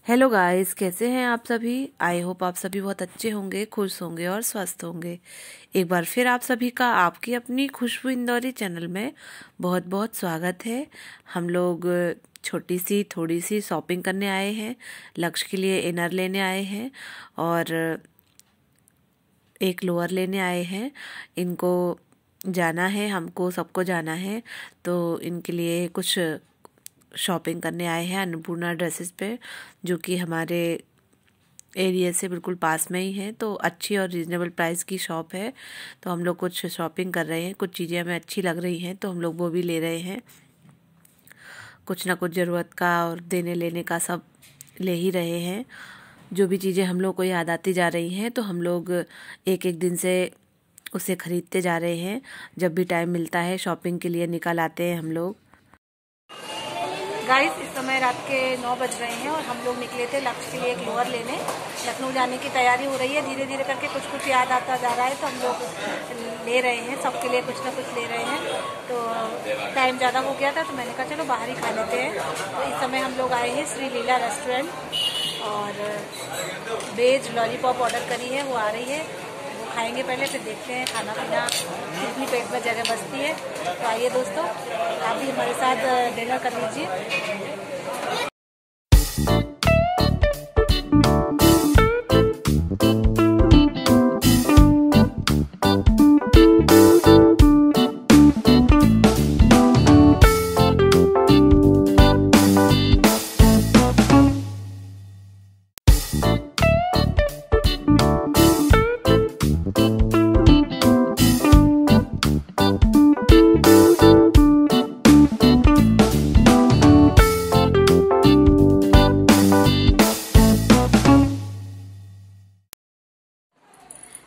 Hello guys, कैसे हैं आप सभी। आई होप आप सभी बहुत अच्छे होंगे, खुश होंगे और स्वस्थ होंगे। एक बार फिर आप सभी का आपकी अपनी खुशबू इंदौरी चैनल में बहुत बहुत स्वागत है। हम लोग छोटी सी थोड़ी सी शॉपिंग करने आए हैं। लक्ष्य के लिए इनर लेने आए हैं और एक लोअर लेने आए हैं। इनको जाना है, हमको सबको जाना है, तो इनके लिए कुछ शॉपिंग करने आए हैं अन्नपूर्णा ड्रेसेस पे, जो कि हमारे एरिया से बिल्कुल पास में ही है। तो अच्छी और रीजनेबल प्राइस की शॉप है। तो हम लोग कुछ शॉपिंग कर रहे हैं, कुछ चीज़ें हमें अच्छी लग रही हैं तो हम लोग वो भी ले रहे हैं। कुछ ना कुछ ज़रूरत का और देने लेने का सब ले ही रहे हैं। जो भी चीज़ें हम लोग को याद आती जा रही हैं तो हम लोग एक एक दिन से उसे खरीदते जा रहे हैं। जब भी टाइम मिलता है शॉपिंग के लिए निकल आते हैं हम लोग। गाइस, इस समय रात के 9 बज रहे हैं और हम लोग निकले थे लक्ष्य के लिए एक लोअर लेने। लखनऊ जाने की तैयारी हो रही है, धीरे धीरे करके कुछ कुछ याद आता जा रहा है तो हम लोग ले रहे हैं, सबके लिए कुछ ना कुछ ले रहे हैं। तो टाइम ज़्यादा हो गया था तो मैंने कहा चलो बाहर ही खा लेते हैं। तो इस समय हम लोग आए हैं श्री लीला रेस्टोरेंट और वेज लॉलीपॉप ऑर्डर करी है, वो आ रही है, वो खाएंगे पहले, फिर देखते हैं खाना पीना कितनी पेट में जगह बचती है। तो आइए दोस्तों, आप भी हमारे साथ डिनर कर लीजिए।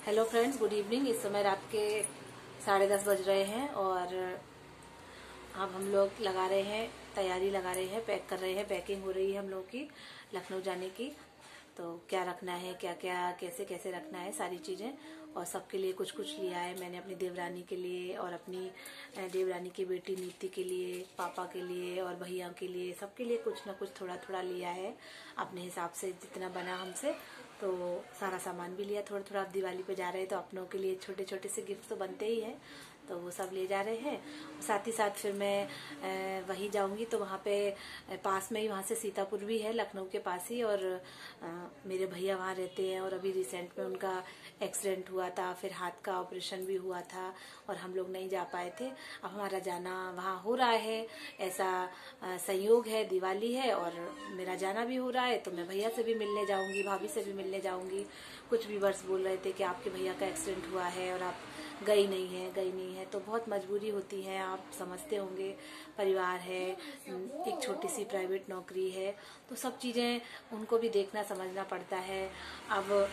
Hello friends, good evening. इस समय रात के 10:30 बज रहे हैं और अब हम लोग लगा रहे हैं, तैयारी लगा रहे हैं, पैक कर रहे हैं। पैकिंग हो रही है हम लोग की लखनऊ जाने की। तो क्या रखना है, क्या क्या कैसे कैसे रखना है, सारी चीज़ें, और सबके लिए कुछ कुछ लिया है मैंने। अपनी देवरानी के लिए और अपनी देवरानी की बेटी नीति के लिए, पापा के लिए और भैया के लिए, सबके लिए कुछ ना कुछ थोड़ा थोड़ा लिया है अपने हिसाब से जितना बना हमसे। तो सारा सामान भी लिया थोड़ा थोड़ा। अब दिवाली पे जा रहे हैं तो अपनों के लिए छोटे छोटे से गिफ्ट तो बनते ही हैं, तो वो सब ले जा रहे हैं। साथ ही साथ फिर मैं वहीं जाऊंगी तो वहाँ पे पास में ही, वहाँ से सीतापुर भी है लखनऊ के पास ही, और मेरे भैया वहाँ रहते हैं और अभी रिसेंट में उनका एक्सीडेंट हुआ था, फिर हाथ का ऑपरेशन भी हुआ था और हम लोग नहीं जा पाए थे। अब हमारा जाना वहाँ हो रहा है, ऐसा संयोग है, दिवाली है और मेरा जाना भी हो रहा है। तो मैं भैया से भी मिलने जाऊंगी, भाभी से भी मिलने जाऊंगी। कुछ व्यूअर्स बोल रहे थे कि आपके भैया का एक्सीडेंट हुआ है और आप गई नहीं है, तो बहुत मजबूरी होती है, आप समझते होंगे। परिवार है, एक छोटी सी प्राइवेट नौकरी है, तो सब चीज़ें उनको भी देखना समझना पड़ता है। अब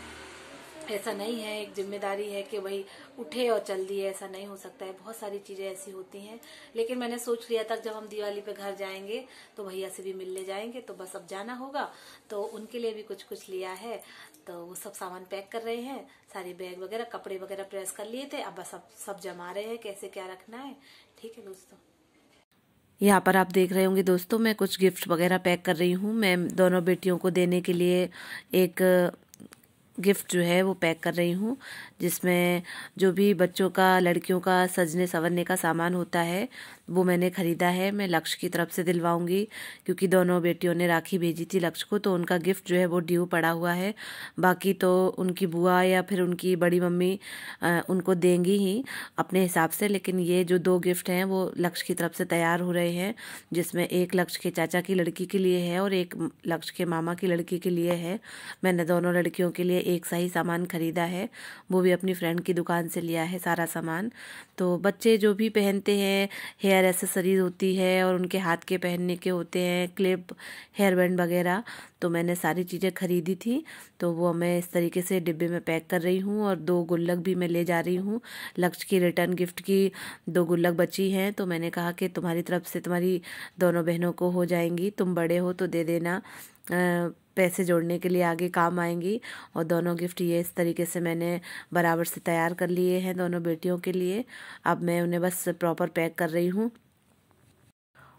ऐसा नहीं है, एक जिम्मेदारी है कि वही उठे और चल दिए, ऐसा नहीं हो सकता है। बहुत सारी चीज़ें ऐसी होती हैं, लेकिन मैंने सोच लिया था जब हम दिवाली पे घर जाएंगे तो भैया से भी मिलने जाएंगे, तो बस अब जाना होगा तो उनके लिए भी कुछ कुछ लिया है। तो वो सब सामान पैक कर रहे हैं, सारी बैग वगैरह, कपड़े वगैरह प्रेस कर लिए थे, अब बस अब सब जमा रहे हैं कैसे क्या रखना है। ठीक है दोस्तों, यहाँ पर आप देख रहे होंगे दोस्तों, मैं कुछ गिफ्ट वगैरह पैक कर रही हूँ। मैं दोनों बेटियों को देने के लिए एक गिफ्ट जो है वो पैक कर रही हूँ, जिसमें जो भी बच्चों का, लड़कियों का सजने संवरने का सामान होता है वो मैंने ख़रीदा है। मैं लक्ष्य की तरफ से दिलवाऊंगी, क्योंकि दोनों बेटियों ने राखी भेजी थी लक्ष्य को, तो उनका गिफ्ट जो है वो ड्यू पड़ा हुआ है। बाकी तो उनकी बुआ या फिर उनकी बड़ी मम्मी उनको देंगी ही अपने हिसाब से, लेकिन ये जो 2 गिफ्ट हैं वो लक्ष्य की तरफ से तैयार हो रहे हैं, जिसमें एक लक्ष्य के चाचा की लड़की के लिए है और एक लक्ष्य के मामा की लड़की के लिए है। मैंने दोनों लड़कियों के लिए एक सा ही सामान खरीदा है, वो भी अपनी फ्रेंड की दुकान से लिया है सारा सामान। तो बच्चे जो भी पहनते हैं, हेयर एसेसरीज होती है और उनके हाथ के पहनने के होते हैं, क्लिप, हेयर बैंड वगैरह, तो मैंने सारी चीज़ें खरीदी थी। तो वो मैं इस तरीके से डिब्बे में पैक कर रही हूँ और 2 गुल्लक भी मैं ले जा रही हूँ। लक्ष्य की रिटर्न गिफ्ट की 2 गुल्लक बची हैं, तो मैंने कहा कि तुम्हारी तरफ से तुम्हारी दोनों बहनों को हो जाएंगी, तुम बड़े हो तो दे देना, पैसे जोड़ने के लिए आगे काम आएंगी। और दोनों गिफ्ट ये इस तरीके से मैंने बराबर से तैयार कर लिए हैं दोनों बेटियों के लिए। अब मैं उन्हें बस प्रॉपर पैक कर रही हूँ।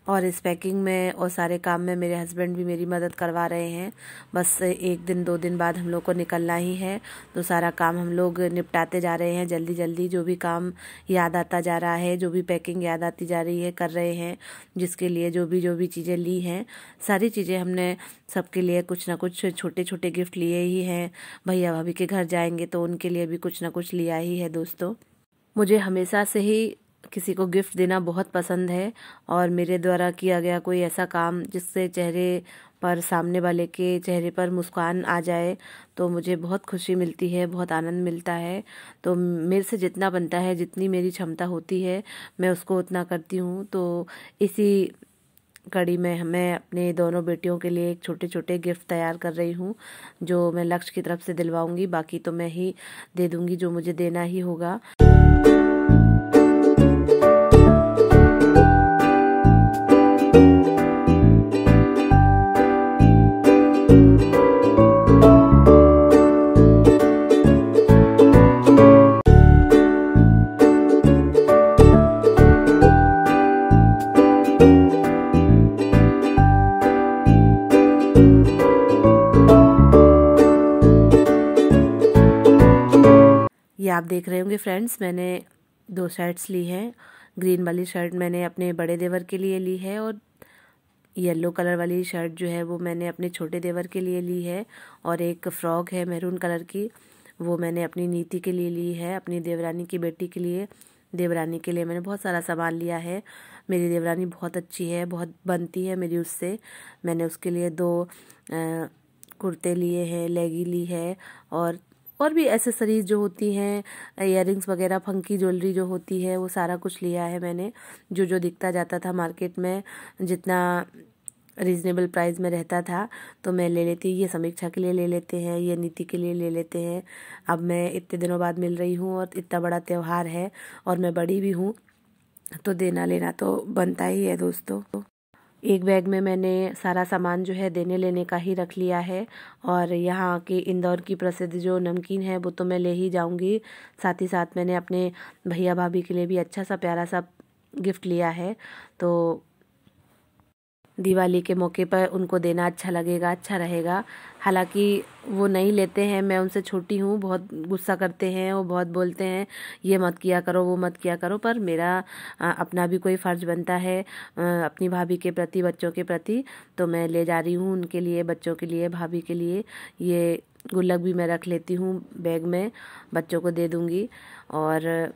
और इस पैकिंग में और सारे काम में मेरे हस्बैंड भी मेरी मदद करवा रहे हैं। बस 1 दिन 2 दिन बाद हम लोग को निकलना ही है, तो सारा काम हम लोग निपटाते जा रहे हैं जल्दी जल्दी। जो भी काम याद आता जा रहा है, जो भी पैकिंग याद आती जा रही है, कर रहे हैं। जिसके लिए जो भी चीज़ें ली हैं, सारी चीज़ें हमने सबके लिए कुछ ना कुछ छोटे छोटे गिफ्ट लिए ही हैं। भैया भाभी के घर जाएंगे तो उनके लिए भी कुछ ना कुछ लिया ही है दोस्तों। मुझे हमेशा से ही किसी को गिफ्ट देना बहुत पसंद है, और मेरे द्वारा किया गया कोई ऐसा काम जिससे चेहरे पर, सामने वाले के चेहरे पर मुस्कान आ जाए, तो मुझे बहुत खुशी मिलती है, बहुत आनंद मिलता है। तो मेरे से जितना बनता है, जितनी मेरी क्षमता होती है, मैं उसको उतना करती हूँ। तो इसी कड़ी में मैं अपने दोनों बेटियों के लिए एक छोटे छोटे गिफ्ट तैयार कर रही हूँ, जो मैं लक्ष्य की तरफ से दिलवाऊंगी। बाकी तो मैं ही दे दूंगी जो मुझे देना ही होगा। ये आप देख रहे होंगे फ्रेंड्स, मैंने 2 शर्ट्स ली हैं। ग्रीन वाली शर्ट मैंने अपने बड़े देवर के लिए ली है, और येलो कलर वाली शर्ट जो है वो मैंने अपने छोटे देवर के लिए ली है। और एक फ्रॉक है मैरून कलर की, वो मैंने अपनी नीति के लिए ली है, अपनी देवरानी की बेटी के लिए। देवरानी के लिए मैंने बहुत सारा सामान लिया है। मेरी देवरानी बहुत अच्छी है, बहुत बनती है मेरी उससे। मैंने उसके लिए 2 कुर्ते लिए हैं, लेगी ली है, और भी एसेसरीज जो होती हैं, इयररिंग्स वगैरह, फंकी ज्वेलरी जो होती है, वो सारा कुछ लिया है मैंने। जो जो दिखता जाता था मार्केट में, जितना रीज़नेबल प्राइस में रहता था, तो मैं ले लेती। ये समीक्षा के लिए ले लेते हैं, ये नीति के लिए ले लेते हैं। अब मैं इतने दिनों बाद मिल रही हूँ, और इतना बड़ा त्यौहार है, और मैं बड़ी भी हूँ, तो देना लेना तो बनता ही है दोस्तों। एक बैग में मैंने सारा सामान जो है देने लेने का ही रख लिया है। और यहाँ की इंदौर की प्रसिद्ध जो नमकीन है वो तो मैं ले ही जाऊंगी। साथ ही साथ मैंने अपने भैया भाभी के लिए भी अच्छा सा प्यारा सा गिफ्ट लिया है, तो दिवाली के मौके पर उनको देना अच्छा लगेगा, अच्छा रहेगा। हालांकि वो नहीं लेते हैं, मैं उनसे छोटी हूँ, बहुत गुस्सा करते हैं, वो बहुत बोलते हैं ये मत किया करो, वो मत किया करो, पर मेरा अपना भी कोई फ़र्ज बनता है अपनी भाभी के प्रति, बच्चों के प्रति। तो मैं ले जा रही हूँ उनके लिए, बच्चों के लिए, भाभी के लिए। ये गुल्लक भी मैं रख लेती हूँ बैग में, बच्चों को दे दूँगी। और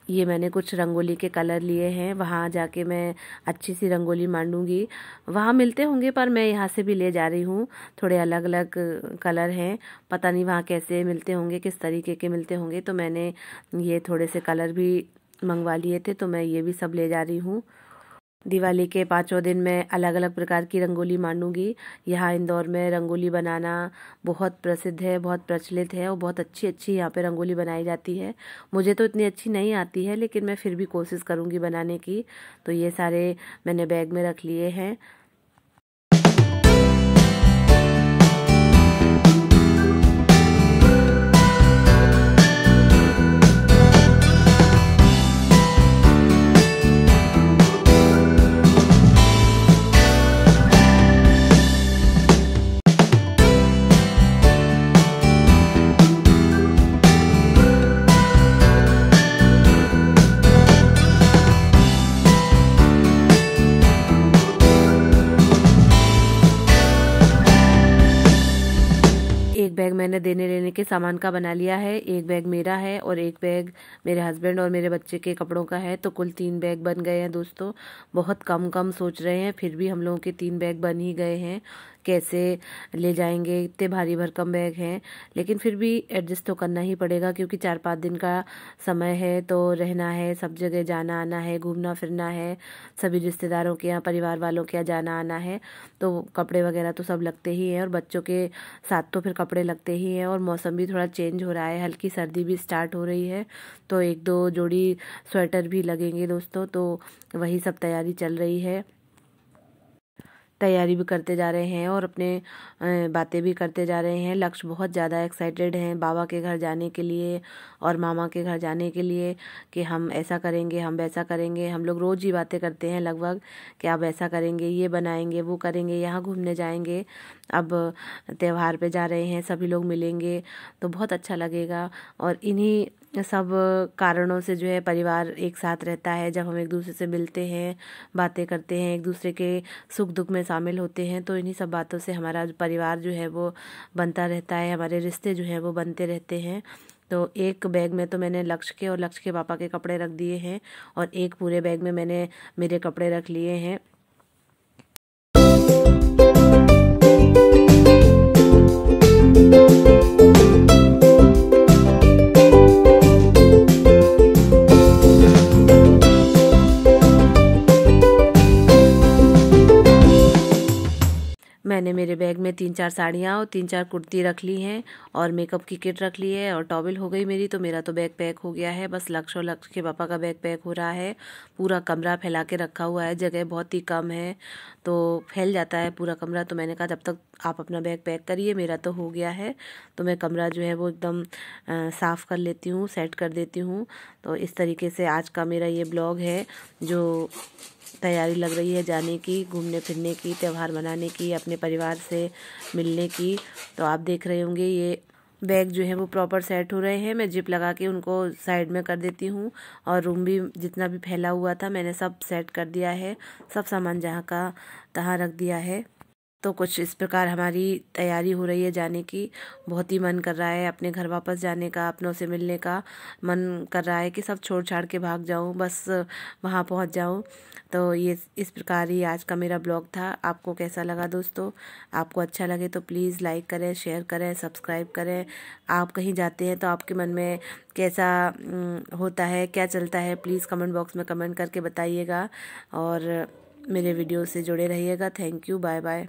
ये मैंने कुछ रंगोली के कलर लिए हैं, वहाँ जाके मैं अच्छी सी रंगोली मांडूंगी। वहाँ मिलते होंगे, पर मैं यहाँ से भी ले जा रही हूँ। थोड़े अलग अलग कलर हैं, पता नहीं वहाँ कैसे मिलते होंगे, किस तरीके के मिलते होंगे। तो मैंने ये थोड़े से कलर भी मंगवा लिए थे, तो मैं ये भी सब ले जा रही हूँ। दिवाली के 5 दिन मैं अलग अलग प्रकार की रंगोली मांडूंगी। यहाँ इंदौर में रंगोली बनाना बहुत प्रसिद्ध है, बहुत प्रचलित है, और बहुत अच्छी अच्छी यहाँ पे रंगोली बनाई जाती है। मुझे तो इतनी अच्छी नहीं आती है, लेकिन मैं फिर भी कोशिश करूँगी बनाने की। तो ये सारे मैंने बैग में रख लिए हैं। एक बैग मैंने देने लेने के सामान का बना लिया है, एक बैग मेरा है, और एक बैग मेरे हस्बैंड और मेरे बच्चे के कपड़ों का है। तो कुल 3 बैग बन गए हैं दोस्तों। बहुत कम कम सोच रहे हैं, फिर भी हम लोगों के 3 बैग बन ही गए हैं। कैसे ले जाएंगे, इतने भारी भरकम बैग हैं, लेकिन फिर भी एडजस्ट तो करना ही पड़ेगा, क्योंकि 4-5 दिन का समय है, तो रहना है, सब जगह जाना आना है, घूमना फिरना है, सभी रिश्तेदारों के यहाँ, परिवार वालों के यहाँ जाना आना है। तो कपड़े वगैरह तो सब लगते ही हैं, और बच्चों के साथ तो फिर कपड़े लगते ही हैं। और मौसम भी थोड़ा चेंज हो रहा है, हल्की सर्दी भी स्टार्ट हो रही है, तो 1-2 जोड़ी स्वेटर भी लगेंगे दोस्तों। तो वही सब तैयारी चल रही है। तैयारी भी करते जा रहे हैं और अपने बातें भी करते जा रहे हैं। लक्ष्य बहुत ज़्यादा एक्साइटेड हैं बाबा के घर जाने के लिए और मामा के घर जाने के लिए कि हम ऐसा करेंगे, हम वैसा करेंगे। हम लोग रोज़ ही बातें करते हैं लगभग कि अब ऐसा करेंगे, ये बनाएंगे, वो करेंगे, यहाँ घूमने जाएंगे। अब त्योहार पे जा रहे हैं, सभी लोग मिलेंगे तो बहुत अच्छा लगेगा। और इन्हीं सब कारणों से जो है परिवार एक साथ रहता है। जब हम एक दूसरे से मिलते हैं, बातें करते हैं, एक दूसरे के सुख दुख में शामिल होते हैं, तो इन्हीं सब बातों से हमारा परिवार जो है वो बनता रहता है, हमारे रिश्ते जो है वो बनते रहते हैं। तो एक बैग में तो मैंने लक्ष्य के और लक्ष्य के पापा के कपड़े रख दिए हैं और एक पूरे बैग में मैंने मेरे कपड़े रख लिए हैं। मैंने मेरे बैग में 3-4 साड़ियाँ और 3-4 कुर्ती रख ली हैं और मेकअप की किट रख ली है और टॉवल हो गई मेरी। तो मेरा तो बैग पैक हो गया है, बस लक्ष्य और लक्ष्य के पापा का बैग पैक हो रहा है। पूरा कमरा फैला के रखा हुआ है, जगह बहुत ही कम है तो फैल जाता है पूरा कमरा। तो मैंने कहा जब तक आप अपना बैग पैक करिए, मेरा तो हो गया है। तो मैं कमरा जो है वो एकदम साफ़ कर लेती हूँ, सेट कर देती हूँ। तो इस तरीके से आज का मेरा ये ब्लॉग है, जो तैयारी लग रही है जाने की, घूमने फिरने की, त्यौहार मनाने की, अपने परिवार से मिलने की। तो आप देख रहे होंगे ये बैग जो है वो प्रॉपर सेट हो रहे हैं। मैं जिप लगा के उनको साइड में कर देती हूँ और रूम भी जितना भी फैला हुआ था मैंने सब सेट कर दिया है, सब सामान जहाँ का तहाँ रख दिया है। तो कुछ इस प्रकार हमारी तैयारी हो रही है जाने की। बहुत ही मन कर रहा है अपने घर वापस जाने का, अपनों से मिलने का मन कर रहा है कि सब छोड़ छाड़ के भाग जाऊं, बस वहां पहुंच जाऊं। तो ये इस प्रकार ही आज का मेरा ब्लॉग था। आपको कैसा लगा दोस्तों? आपको अच्छा लगे तो प्लीज़ लाइक करें, शेयर करें, सब्सक्राइब करें। आप कहीं जाते हैं तो आपके मन में कैसा होता है, क्या चलता है, प्लीज़ कमेंट बॉक्स में कमेंट करके बताइएगा और मेरे वीडियो से जुड़े रहिएगा। Thank you, bye bye.